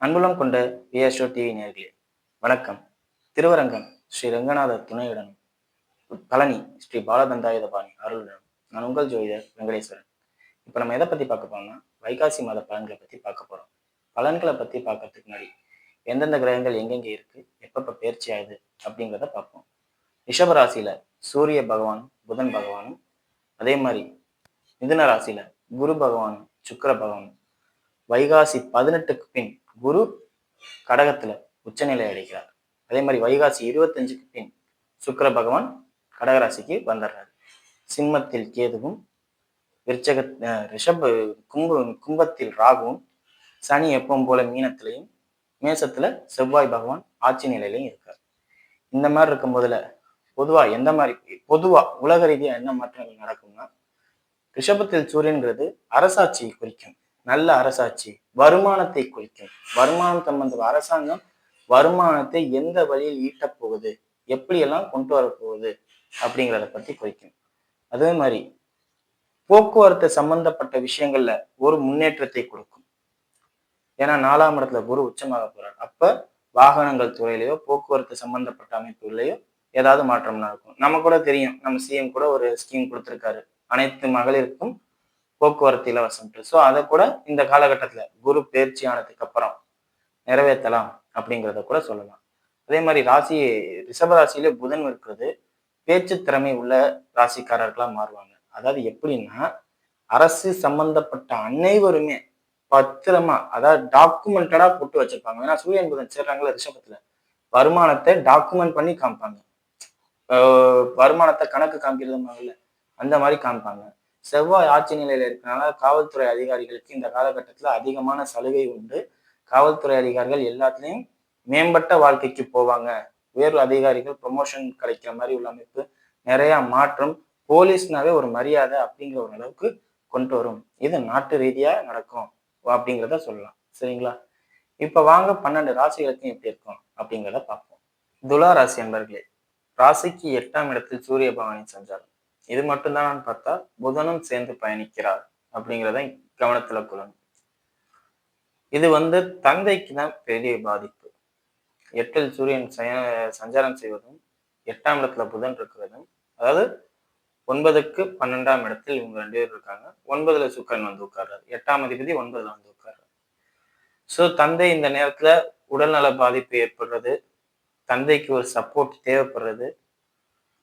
அன்புள்ளம் கொண்ட VSO TV நேயர்களே வணக்கம். திருவரங்கம் ஸ்ரீ ரங்கநாதர் துணையுடன் பழனி ஸ்ரீ பாலதண்டாயுதபாணி அருளுடன் நான் உங்கள் ஜோதிடர் வெங்கடேஸ்வரன். இப்போ நம்ம எதை பத்தி பார்க்க போறோம்னா வைகாசி மாத பலன்களை பத்தி பார்க்க போறோம். பலன்களை பத்தி பார்க்கறதுக்கு முன்னாடி எந்தெந்த கிரகங்கள் எங்கெங்க இருக்கு, எப்பப்ப பயிற்சி ஆகுது அப்படிங்கிறத பார்ப்போம். ரிஷப ராசியில சூரிய பகவானும் புதன் பகவானும், அதே மாதிரி மிதுன ராசியில குரு பகவானும் சுக்கிர பகவானும், வைகாசி 18க்கு பின் குரு கடகத்துல உச்சநிலை அடைகிறார். அதே மாதிரி வைகாசி 25க்கு பின் சுக்கிர பகவான் கடகராசிக்கு வந்துடுறாரு. சிம்மத்தில் கேதுவும், விருச்சக ரிஷப கும்பத்தில் ராகுவும், சனி எப்பவும் போல மீனத்திலையும், மேசத்துல செவ்வாய் பகவான் ஆட்சி நிலையிலையும் இருக்கார். இந்த மாதிரி இருக்கும் போதுல பொதுவா உலக ரீதியா என்ன மாற்றங்கள் நடக்கும்னா, ரிஷபத்தில் சூரியன்கிறது அரசாட்சியை குறிக்கும். நல்ல அரசாட்சி, வருமானத்தை குறிக்கும். வருமானம் சம்பந்த அரசாங்கம் வருமானத்தை எந்த வழியில் ஈட்டப் போகுது, எப்படியெல்லாம் கொண்டு வரப்போகுது அப்படிங்கிறத பத்தி குறிக்கும். அதே மாதிரி போக்குவரத்து சம்பந்தப்பட்ட விஷயங்கள்ல ஒரு முன்னேற்றத்தை கொடுக்கும். ஏன்னா 4ஆம் இடத்துல குரு உச்சமாக போறார். அப்ப வாகனங்கள் துறையிலையோ போக்குவரத்து சம்பந்தப்பட்ட அமைப்புகளையோ ஏதாவது மாற்றம் நடக்கும். நம்ம கூட தெரியும், நம்ம சிஎம் கூட ஒரு ஸ்கீம் கொடுத்திருக்காரு, அனைத்து மகளிருக்கும் போக்குவரத்து இலவசம். ஸோ அதை கூட இந்த காலகட்டத்துல குரு பயிற்சி ஆனதுக்கு அப்புறம் நிறைவேற்றலாம் அப்படிங்கிறத கூட சொல்லலாம். அதே மாதிரி ரிஷப ராசியிலே புதன் இருக்கிறது பேச்சு திறமை உள்ள ராசிக்காரர்களா மாறுவாங்க. அதாவது எப்படின்னா, அரசு சம்பந்தப்பட்ட அனைவருமே பத்திரமா, அதாவது டாக்குமெண்டடா போட்டு வச்சிருப்பாங்க. ஏன்னா சூரியன் புதன் சேர்றாங்களா ரிஷபத்துல, வருமானத்தை டாக்குமெண்ட் பண்ணி காமிப்பாங்க. வருமானத்தை கணக்கு காமிக்கிறது அந்த மாதிரி காமிப்பாங்க. செவ்வாய் ஆட்சி நிலையில இருக்கனால காவல்துறை அதிகாரிகளுக்கு இந்த காலகட்டத்துல அதிகமான சலுகை உண்டு. காவல்துறை அதிகாரிகள் எல்லாத்துலயும் மேம்பட்ட வாழ்க்கைக்கு போவாங்க. உயர் அதிகாரிகள் ப்ரொமோஷன் கிடைக்கிற மாதிரி உள்ள அமைப்பு, நிறைய மாற்றம், போலீஸ்னாவே ஒரு மரியாதை அப்படிங்கிற ஒரு அளவுக்கு கொண்டு வரும். இது நாட்டு ரீதியா நடக்கும் அப்படிங்கிறத சொல்லலாம். சரிங்களா? இப்ப வாங்க 12 ராசிகளுக்கும் எப்படி இருக்கும் அப்படிங்கிறத பார்ப்போம். துலா ராசி அன்பர்களே, ராசிக்கு 8ஆம் இடத்தில் சூரிய பகவானின் சஞ்சாரம். இது மட்டும்தான் பார்த்தா புதனும் சேர்ந்து பயணிக்கிறார் அப்படிங்கிறத கவனத்துல கொள்ளணும். இது தந்தைக்கு தான் பெரிய பாதிப்பு. 8ல் சூரியன் சஞ்சாரம் செய்வதும் 8ஆம் இடத்துல புதன் இருக்கிறதும், அதாவது 9க்கு 12ஆம் இடத்தில் இவங்க 2 பேர் இருக்காங்க. 9ல சுக்கிரன் வந்து உட்கார்றாரு. 8ஆம் அதிபதி 9ல வந்து உட்கார்றாரு. ஸோ தந்தை இந்த நேரத்துல உடல்நல பாதிப்பு ஏற்படுறது, தந்தைக்கு ஒரு சப்போர்ட் தேவைப்படுறது,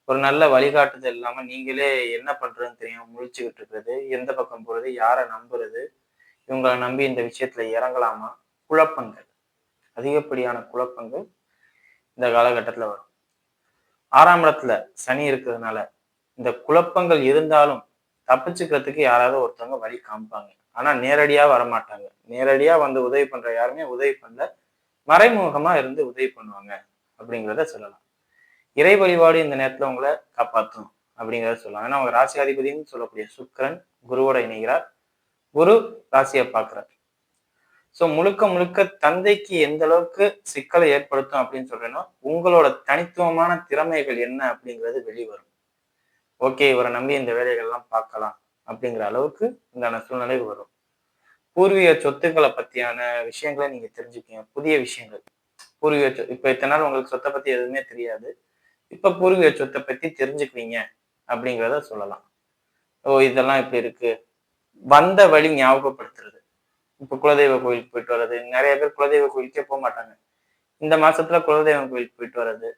ஒரு நல்ல வழிகாட்டுதல் இல்லாம நீங்களே என்ன பண்றதுன்னு தெரியாம முழிச்சுக்கிட்டு இருக்கிறது, எந்த பக்கம் போறது, யாரை நம்புறது, இவங்களை நம்பி இந்த விஷயத்துல இறங்கலாமா, குழப்பங்கள், அதிகப்படியான குழப்பங்கள் இந்த காலகட்டத்துல வரும். 6ஆம் இடத்துல சனி இருக்கிறதுனால இந்த குழப்பங்கள் இருந்தாலும் தப்பிச்சுக்கிறதுக்கு யாராவது ஒருத்தவங்க வழி காமிப்பாங்க. ஆனா நேரடியா வரமாட்டாங்க. நேரடியா உதவி பண்ற யாருமே உதவி பண்ணல, மறைமுகமா இருந்து உதவி பண்ணுவாங்க அப்படிங்கிறத சொல்லலாம். இறை வழிபாடு இந்த நேரத்துல உங்களை காப்பாற்றும் அப்படிங்கிறத சொல்லலாம். ஏன்னா அவங்க ராசி அதிபதினு சொல்லக்கூடிய சுக்கிரன் குருவோட இணைகிறார். குரு ராசியை பார்க்கிறார். ஸோ முழுக்க முழுக்க தந்தைக்கு எந்த அளவுக்கு சிக்கலை ஏற்படுத்தும் அப்படின்னு சொல்றேன்னா, உங்களோட தனித்துவமான திறமைகள் என்ன அப்படிங்கிறது வெளிவரும். ஓகே, இவரை நம்பி இந்த வேலைகள்லாம் பார்க்கலாம் அப்படிங்கிற அளவுக்கு இந்த சூழ்நிலை வரும். பூர்வீக சொத்துக்களை பத்தியான விஷயங்களை நீங்க தெரிஞ்சுக்கீங்க. புதிய விஷயங்கள், பூர்வீக இப்ப இத்தனை நாள் உங்களுக்கு சொத்தை பத்தி எதுவுமே தெரியாது, இப்ப பூர்வீக சொத்தை பத்தி தெரிஞ்சுக்குவீங்க அப்படிங்கிறத சொல்லலாம். ஓ, இதெல்லாம் இப்படி இருக்கு, வந்த வழி ஞாபகப்படுத்துறது. இப்ப குலதெய்வ கோயிலுக்கு போயிட்டு வர்றது, நிறைய பேர் குலதெய்வ கோயிலுக்கே போக மாட்டாங்க. இந்த மாசத்துல குலதெய்வம் கோயிலுக்கு போயிட்டு வர்றது,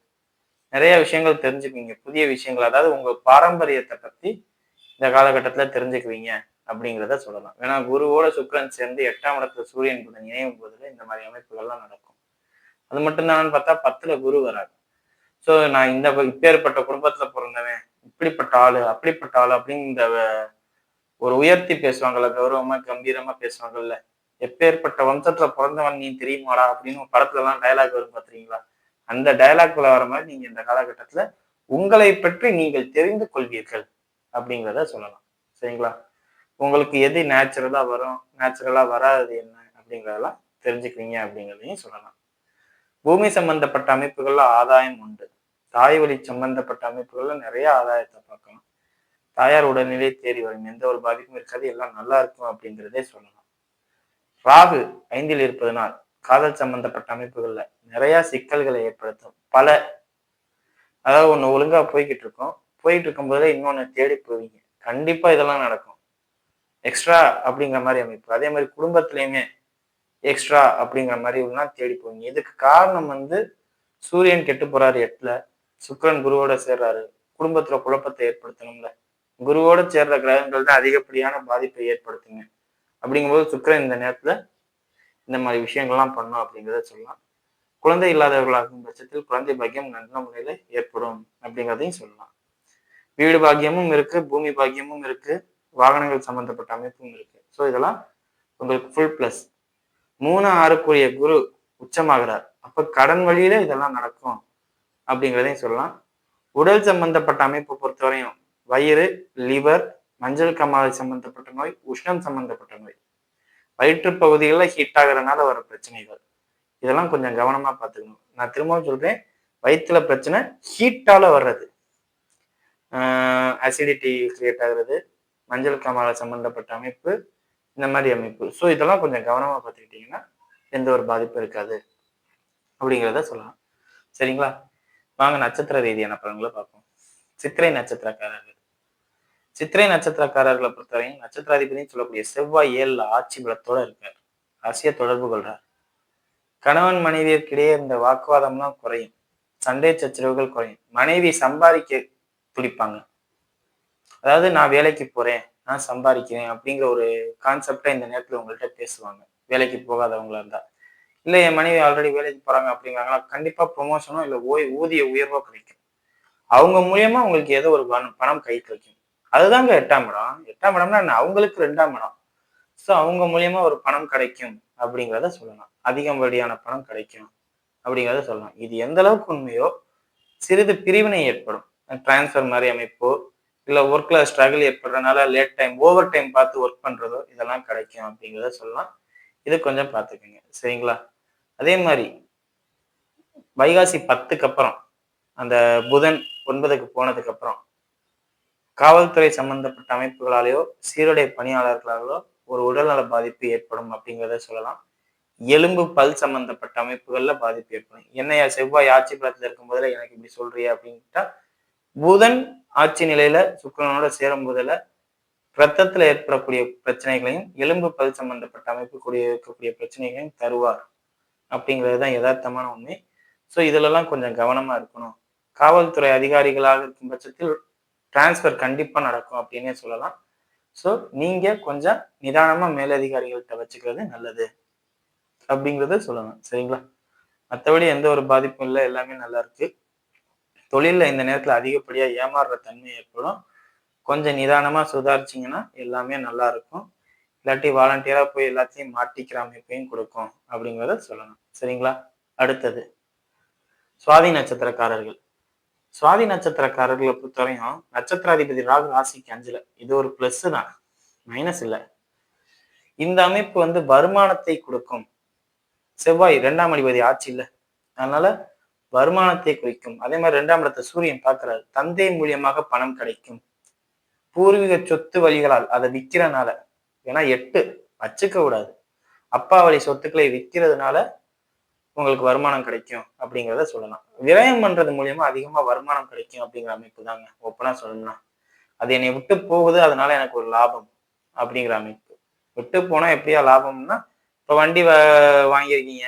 நிறைய விஷயங்கள் தெரிஞ்சுக்குவீங்க. புதிய விஷயங்கள், அதாவது உங்க பாரம்பரியத்தை பத்தி இந்த காலகட்டத்துல தெரிஞ்சுக்குவீங்க அப்படிங்கிறத சொல்லலாம். ஏன்னா குருவோட சுக்கிரன் சேர்ந்து 8ஆம் இடத்துல சூரியன் புதன் இணையும் போதுல இந்த மாதிரி அமைப்புகள்லாம் நடக்கும். அது மட்டும்தான் பார்த்தா 10ல குரு வராது. ஸோ நான் இப்பேற்பட்ட குடும்பத்துல பிறந்தவன், இப்படிப்பட்ட ஆளு அப்படிப்பட்ட ஆளு அப்படின்னு இந்த ஒரு உயர்த்தி பேசுவாங்கல்ல, கௌரவமா கம்பீரமா பேசுவாங்கல்ல, எப்பேற்பட்ட வம்சத்துல பிறந்தவன் நீ தெரியுமாடா அப்படின்னு படத்துல எல்லாம் டயலாக் வரும் பாத்தீங்களா, அந்த டயலாக்ல வர மாதிரி நீங்க இந்த காலகட்டத்துல உங்களை பற்றி நீங்கள் தெரிந்து கொள்வீர்கள் அப்படிங்கிறத சொல்லலாம். சரிங்களா? உங்களுக்கு எது நேச்சுரலா வரும், நேச்சுரலா வராது என்ன அப்படிங்கிறதெல்லாம் தெரிஞ்சுக்குவீங்க அப்படிங்கிறதையும் சொல்லலாம். பூமி சம்பந்தப்பட்ட அமைப்புகள்ல ஆதாயம் உண்டு. தாய் வழி சம்பந்தப்பட்ட அமைப்புகள்ல நிறைய ஆதாயத்தை பார்க்கலாம். தாயார் உடல்நிலை தேறி வரும், எந்த ஒரு பாதிப்பும் இருக்காது, எல்லாம் நல்லா இருக்கும் அப்படிங்கிறதே சொல்லலாம். ராகு 5ல் இருப்பதனால் காதல் சம்பந்தப்பட்ட அமைப்புகள்ல நிறைய சிக்கல்களை ஏற்படுத்தும். அதாவது ஒண்ணு ஒழுங்கா போயிட்டு இருக்கும்போதே இன்னொன்னு தேடி போவீங்க. கண்டிப்பா இதெல்லாம் நடக்கும். எக்ஸ்ட்ரா அப்படிங்கிற மாதிரி அமைப்பு. அதே மாதிரி குடும்பத்திலயுமே எக்ஸ்ட்ரா அப்படிங்கிற மாதிரி எல்லாம் தேடி போவீங்க. இதுக்கு காரணம் சூரியன் கெட்டு போறாரு 8ல, சுக்கிரன் குருவோட சேர்றாரு. குடும்பத்துல குழப்பத்தை ஏற்படுத்தணும்ல. குருவோட சேர்ற கிரகங்கள் தான் அதிகப்படியான பாதிப்பை ஏற்படுத்துங்க. அப்படிங்கும்போது சுக்கிரன் இந்த நேரத்துல இந்த மாதிரி விஷயங்கள்லாம் பண்ணும் அப்படிங்கிறத சொல்லலாம். குழந்தை இல்லாதவர்களாகும் பட்சத்தில் குழந்தை பாக்கியம் நல்ல முறையில ஏற்படும் அப்படிங்கிறதையும் சொல்லலாம். வீடு பாக்கியமும் இருக்கு, பூமி பாக்கியமும் இருக்கு, வாகனங்கள் சம்பந்தப்பட்ட அமைப்பும் இருக்கு. ஸோ இதெல்லாம் உங்களுக்கு ஃபுல் பிளஸ். 3, 6க்குரிய குரு உச்சமாகிறார். அப்ப கடன் வழியில இதெல்லாம் நடக்கும் அப்படிங்கிறதையும் சொல்லலாம். உடல் சம்பந்தப்பட்ட அமைப்பை பொறுத்தவரையும் வயிறு, லிவர், மஞ்சள் காமாலை சம்பந்தப்பட்ட நோய், உஷ்ணம் சம்பந்தப்பட்ட நோய், வயிற்று பகுதிகளில் ஹீட் ஆகிறதுனால வர பிரச்சனைகள், இதெல்லாம் கொஞ்சம் கவனமா பார்த்துக்கணும். நான் திரும்பவும் சொல்றேன், வயிற்றுல பிரச்சனை ஹீட்டால வர்றது, அசிடிட்டி கிரியேட் ஆகுறது, மஞ்சள் காமாலை சம்பந்தப்பட்ட அமைப்பு, இந்த மாதிரி அமைப்பு. ஸோ இதெல்லாம் கொஞ்சம் கவனமா பார்த்துக்கிட்டீங்கன்னா எந்த ஒரு பாதிப்பும் இருக்காது அப்படிங்கிறத சொல்லலாம். சரிங்களா? வாங்க நட்சத்திர ரீதியான பலன்களை பார்ப்போம். சித்திரை நட்சத்திரக்காரர்கள். சித்திரை நட்சத்திரக்காரர்களை பொறுத்தவரையும் நட்சத்திராதிபதினு சொல்லக்கூடிய செவ்வாய் 7ல ஆட்சி பலத்தோட இருக்கார். அரசிய தொடர்பு கொள்றார். கணவன் மனைவியர்க்கிடையே இந்த வாக்குவாதம்லாம் குறையும். சண்டை சச்சரவுகள் குறையும். மனைவி சம்பாதிக்க துடிப்பாங்க. அதாவது நான் வேலைக்கு போறேன், நான் சம்பாதிக்கிறேன் அப்படிங்கிற ஒரு கான்செப்டை இந்த நேரத்துல உங்கள்கிட்ட பேசுவாங்க. வேலைக்கு போகாதவங்களா இருந்தா. இல்லை என் மனைவி ஆல்ரெடி வேலைக்கு போறாங்க அப்படிங்கிறாங்களா, கண்டிப்பா ப்ரொமோஷனோ இல்லை ஊதிய உயர்வோ கிடைக்கும். அவங்க மூலியமா உங்களுக்கு ஏதோ ஒரு பணம் கை கிடைக்கும். அதுதாங்க 8ஆம் இடம். 8ஆம் இடம்னா என்ன? அவங்களுக்கு 2ஆம் இடம். ஸோ அவங்க மூலியமா ஒரு பணம் கிடைக்கும் அப்படிங்கிறத சொல்லலாம். அதிகப்படியான பணம் கிடைக்கும் அப்படிங்கிறத சொல்லலாம். இது எந்த அளவுக்கு உண்மையோ சிறிது பிரிவினை ஏற்படும். டிரான்ஸ்ஃபர் மாதிரி அமைப்போ இல்லை ஒர்க்ல ஸ்ட்ரகிள் ஏற்படுறதுனால லேட் டைம் ஓவர் டைம் பார்த்து ஒர்க் பண்றதோ இதெல்லாம் கிடைக்கும் அப்படிங்கிறத சொல்லலாம். இது கொஞ்சம் பார்த்துக்குங்க. சரிங்களா? அதே மாதிரி வைகாசி 10க்கு அப்புறம் அந்த புதன் 9க்கு போனதுக்கு அப்புறம் காவல்துறை சம்பந்தப்பட்ட அமைப்புகளாலேயோ சீருடை பணியாளர்களாலோ ஒரு உடல்நல பாதிப்பு ஏற்படும் அப்படிங்கிறத சொல்லலாம். எலும்பு பல் சம்பந்தப்பட்ட அமைப்புகள்ல பாதிப்பு ஏற்படும். என்னையா செவ்வாய் ஆட்சி பலத்துல இருக்கும் போதுல எனக்கு இப்படி சொல்றியா அப்படின்ட்டா, புதன் ஆட்சி நிலையில சுக்கிரனோட சேரும் போதுல ரத்தத்துல ஏற்படக்கூடிய பிரச்சனைகளையும் எலும்பு பல் சம்பந்தப்பட்ட அமைப்பு இருக்கக்கூடிய பிரச்சனைகளையும் தருவார் அப்படிங்கிறது தான் யதார்த்தமான உண்மை. ஸோ இதுலலாம் கொஞ்சம் கவனமா இருக்கணும். காவல்துறை அதிகாரிகளாக இருக்கும் பட்சத்தில் டிரான்ஸ்ஃபர் கண்டிப்பா நடக்கும் அப்படின்னே சொல்லலாம். ஸோ நீங்க கொஞ்சம் நிதானமா மேலதிகாரிகள்கிட்ட வச்சுக்கிறது நல்லது அப்படிங்கிறத சொல்லணும். சரிங்களா? மற்றபடி எந்த ஒரு பாதிப்பும் இல்லை, எல்லாமே நல்லா இருக்கு. தொழில்ல இந்த நேரத்துல அதிகப்படியா ஏமாறுற தன்மை ஏற்படும். கொஞ்சம் நிதானமா சுதாரிச்சிங்கன்னா எல்லாமே நல்லா இருக்கும். இல்லாட்டி வாலண்டியரா போய் எல்லாத்தையும் மாட்டிக்கிற அமைப்பையும் கொடுக்கும் அப்படிங்கிறத சொல்லணும். சரிங்களா? அடுத்தது சுவாதி நட்சத்திரக்காரர்கள். சுவாதி நட்சத்திரக்காரர்களை பொறுத்தவரையும் நட்சத்திராதிபதி ராகு ராசிக்கு 5ல. இது ஒரு பிளஸ் தான், மைனஸ் இல்லை. இந்த அமைப்பு வருமானத்தை கொடுக்கும். செவ்வாய் 2ஆம் அதிபதி ஆட்சி இல்லை, அதனால வருமானத்தை குறிக்கும். அதே மாதிரி 2ஆம் இடத்தை சூரியன் பார்க்கிறாரு. தந்தை மூலியமாக பணம் கிடைக்கும். பூர்வீக சொத்து வழிகளால் அதை விற்கிறனால, ஏன்னா 8 வச்சுக்க கூடாது, அப்பா வழி சொத்துக்களை விற்கிறதுனால உங்களுக்கு வருமானம் கிடைக்கும் அப்படிங்கிறத சொல்லலாம். விரயம் பண்றது மூலியமா அதிகமா வருமானம் கிடைக்கும் அப்படிங்கிற அமைப்பு தாங்க ஓப்பனா சொல்லணும்னா. அது என்னை விட்டு போகுது, அதனால எனக்கு ஒரு லாபம் அப்படிங்கிற அமைப்பு. விட்டு போனா எப்படியா லாபம்னா, இப்போ வண்டி வாங்கியிருக்கீங்க,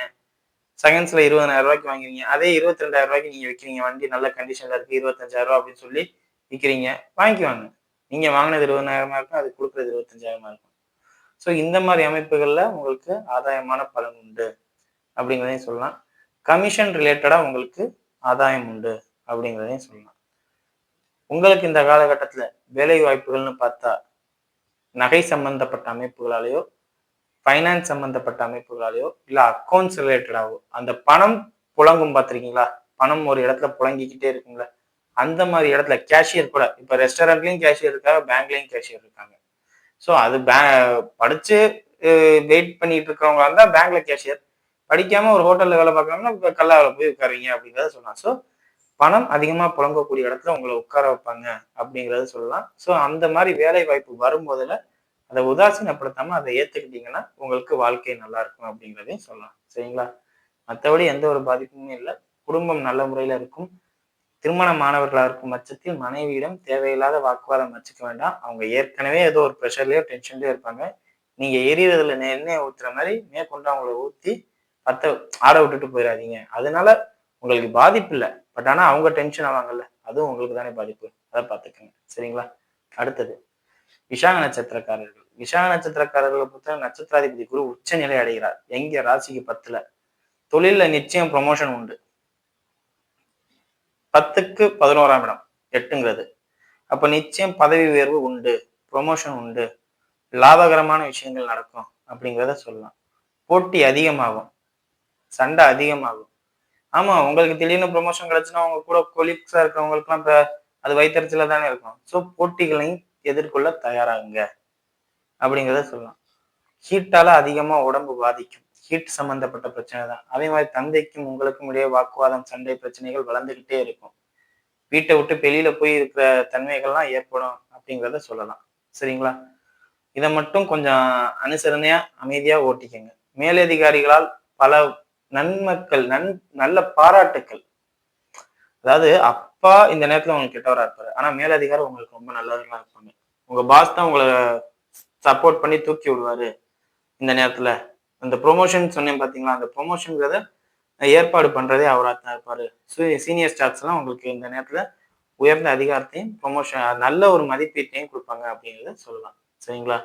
செகண்ட்ஸ்ல 20,000 ரூபாய்க்கு வாங்குறீங்க, அதே 22,000 ரூபாய்க்கு நீங்க விற்கிறீங்க. வண்டி நல்ல கண்டிஷன்ல இருக்கு, 25,000 ரூபாய் அப்படின்னு சொல்லி விற்கிறீங்க, வாங்கிக்குவாங்க. நீங்க வாங்கினது 20,000 இருக்கும், அது கொடுக்குறது 25,000 இருக்கும். ஸோ இந்த மாதிரி அமைப்புகள்ல உங்களுக்கு ஆதாயமான பலன் உண்டு அப்படிங்கிறதையும் சொல்லலாம். கமிஷன் ரிலேட்டடா உங்களுக்கு ஆதாயம் உண்டு அப்படிங்கிறதையும் சொல்லலாம். உங்களுக்கு இந்த காலகட்டத்துல வேலை வாய்ப்புகள்னு பார்த்தா நகை சம்பந்தப்பட்ட அமைப்புகளாலேயோ ஃபைனான்ஸ் சம்பந்தப்பட்ட அமைப்புகளாலேயோ இல்லை அக்கௌண்ட்ஸ் ரிலேட்டடாவோ அந்த பணம் புழங்கும் பார்த்துருக்கீங்களா? பணம் ஒரு இடத்துல புழங்கிக்கிட்டே இருக்குங்களா? அந்த மாதிரி இடத்துல கேஷியர் கூட, இப்போ ரெஸ்டாரண்ட்லயும் கேஷியர் இருக்காங்க, பேங்க்லயும் கேஷியர் இருக்காங்க. ஸோ அது படிச்சு வெயிட் பண்ணிட்டு இருக்கிறவங்களா இருந்தா பேங்க்ல கேஷியர், படிக்காம ஒரு ஹோட்டல்ல வேலை பார்க்கறாங்கன்னா இப்போ கல்லாவில் போய் உட்காருங்க அப்படிங்கிறத சொல்லலாம். ஸோ பணம் அதிகமா புழங்கக்கூடிய இடத்துல உங்களை உட்கார வைப்பாங்க அப்படிங்கிறத சொல்லலாம். ஸோ அந்த மாதிரி வேலை வாய்ப்பு வரும்போதுல அதை உதாசீனப்படுத்தாம அதை ஏத்துக்கிட்டீங்கன்னா உங்களுக்கு வாழ்க்கை நல்லா இருக்கும் அப்படிங்கிறதையும் சொல்லலாம். சரிங்களா? மற்றபடி எந்த ஒரு பாதிப்புமே இல்லை. குடும்பம் நல்ல முறையில இருக்கும். திருமணமானவர்களா இருக்கும் பட்சத்தில் மனைவியிடம் தேவையில்லாத வாக்குவாதம் வச்சுக்க வேண்டாம். அவங்க ஏற்கனவே ஏதோ ஒரு ப்ரெஷர்லயோ, டென்ஷன்லயோ இருப்பாங்க. நீங்க எரியறதுல எண்ணெய ஊத்துற மாரி மேற்கொண்டு அவங்கள ஊத்தி பத்த ஆட விட்டுட்டு போயிறாதீங்க. அதனால உங்களுக்கு பாதிப்பு இல்ல. பட் ஆனா அவங்க டென்ஷன் ஆவாங்கல்ல. அதுவும் உங்களுக்கு தானே பாதிப்பு. அத பார்த்துக்கங்க. சரிங்களா? அடுத்தது விசாக நட்சத்திரக்காரர்கள். விசாக நட்சத்திரக்காரர்கள பொறுத்தவரை நட்சத்திராதிபதி குரு உச்ச நிலை அடைகிறார். எங்க ராசிக்கு 10ல. தொழில்ல நிச்சயம் ப்ரமோஷன் உண்டு. 10க்கு 11ஆம் இடம். 8ங்கிறது. அப்ப நிச்சயம் பதவி உயர்வு உண்டு. ப்ரமோஷன் உண்டு. லாபகரமான விஷயங்கள் நடக்கும் அப்படிங்கிறத சொல்லலாம். போட்டி அதிகமாகும். சண்டை அதிகமாகும். ஆமா, உங்களுக்கு திடீர்னு ப்ரமோஷன் கிடைச்சுன்னா உங்க கூட கொலீக்ஸா இருக்கிறவங்களுக்குலாம் இப்ப அது வயித்தெரிச்சலா தானே இருக்கும். ஸோ போட்டிகளையும் எதிர்கொள்ள தயாராகுங்க அப்படிங்கிறத சொல்லலாம். ஹீட்டால அதிகமா உடம்பு பாதிக்கும். ஹீட் சம்பந்தப்பட்ட பிரச்சனை தான். அதே மாதிரி தந்தைக்கும் உங்களுக்கும் இடையே வாக்குவாதம், சண்டை பிரச்சனைகள் வளர்ந்துகிட்டே இருக்கும். வீட்டை விட்டு வெளியில போய் இருக்கிற தன்மைகள்லாம் ஏற்படும் அப்படிங்கிறத சொல்லலாம். சரிங்களா? இத மட்டும் கொஞ்சம் அனுசரணையா, அமைதியா ஓட்டிக்கங்க. மேலதிகாரிகளால் பல நன்மக்கள், நல்ல பாராட்டுக்கள். அதாவது அப்பா இந்த நேரத்துல உங்களுக்கு கெட்டவரா இருப்பாரு. ஆனா மேலதிகாரி உங்களுக்கு ரொம்ப நல்லவர்களா இருப்பாங்க. உங்க பாஸ் தான் உங்கள சப்போர்ட் பண்ணி தூக்கி விடுவாரு இந்த நேரத்துல. அந்த ப்ரொமோஷன் சொன்னேன் பாத்தீங்களா? அந்த ப்ரொமோஷன்ங்கிறத ஏற்பாடு பண்றதே அவரா தான் இருப்பாரு. சீனியர் ஸ்டாஃப்ஸ் எல்லாம் உங்களுக்கு இந்த நேரத்துல உயர்ந்த அதிகாரத்தையும், ப்ரொமோஷன் நல்ல ஒரு மதிப்பீட்டையும் குடுப்பாங்க அப்படிங்கிறத சொல்லலாம். சரிங்களா?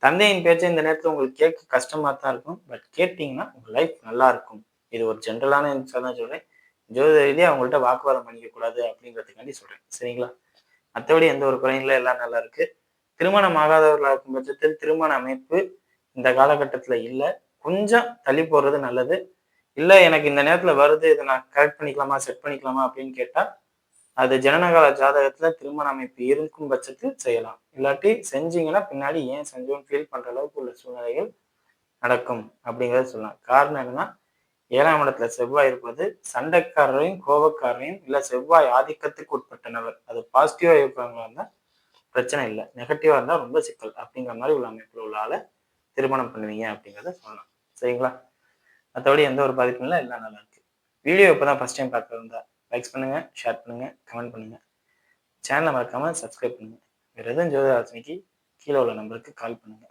தந்தையின் பேச்ச இந்த நேரத்துல உங்களுக்கு கேட்க கஷ்டமா தான் இருக்கும். பட் கேட்டீங்கன்னா உங்க லைஃப் நல்லா இருக்கும். இது ஒரு ஜென்ரலான ஆன்சர் தான் சொல்றேன். ஜோதிட ரீதியா அவங்கள்ட்ட வாக்குவாதம் பண்ணிக்க கூடாது அப்படிங்கிறதுக்காண்டி சொல்றேன். சரிங்களா? மத்தபடி எந்த ஒரு குறையும் இல்ல. எல்லாம் நல்லா இருக்கு. திருமணம் ஆகாதவர்களா இருக்கும் பட்சத்தில் திருமண அமைப்பு இந்த காலகட்டத்துல இல்ல. கொஞ்சம் தள்ளி போடுறது நல்லது. இல்ல எனக்கு இந்த நேரத்துல வருது. இத நான் கரெக்ட் பண்ணிக்கலாமா? செட் பண்ணிக்கலாமா? அப்படின்னு கேட்டா, அது ஜனனகால ஜாதகத்துல திருமண அமைப்பு இருக்கும் பட்சத்தில் செய்யலாம். இல்லாட்டி செஞ்சீங்கன்னா பின்னாடி ஏன் செஞ்சோம்னு ஃபீல் பண்ற அளவுக்கு உள்ள சூழ்நிலைகள் நடக்கும் அப்படிங்கிறத சொல்லலாம். காரணம் என்னன்னா, 7ஆம் இடத்துல செவ்வாய் இருப்பது சண்டைக்காரரையும், கோபக்காரரையும் இல்ல செவ்வாய் ஆதிக்கத்துக்கு உட்பட்ட நபர். அது பாசிட்டிவா இருக்கிறவங்களா இருந்தா பிரச்சனை இல்ல. நெகட்டிவா இருந்தா ரொம்ப சிக்கல். அப்படிங்கிற மாதிரி உள்ள அமைப்புல உள்ள ஆள திருமணம் பண்ணுவீங்க அப்படிங்கிறத சொல்லலாம். சரிங்களா? மத்தபடி எந்த ஒரு பாதிப்பும் இல்ல. எல்லாம் நல்லா இருக்கு. வீடியோ இப்பதான் ஃபர்ஸ்ட் டைம் பார்க்க இருந்தா லைக்ஸ் பண்ணுங்க, ஷேர் பண்ணுங்க, கமெண்ட் பண்ணுங்க. சேனலை மறக்காம சப்ஸ்கிரைப் பண்ணுங்க. வேற எதுவும் ஜோதிட ஆலோசனைக்கு கீழே உள்ள நம்பருக்கு கால் பண்ணுங்க.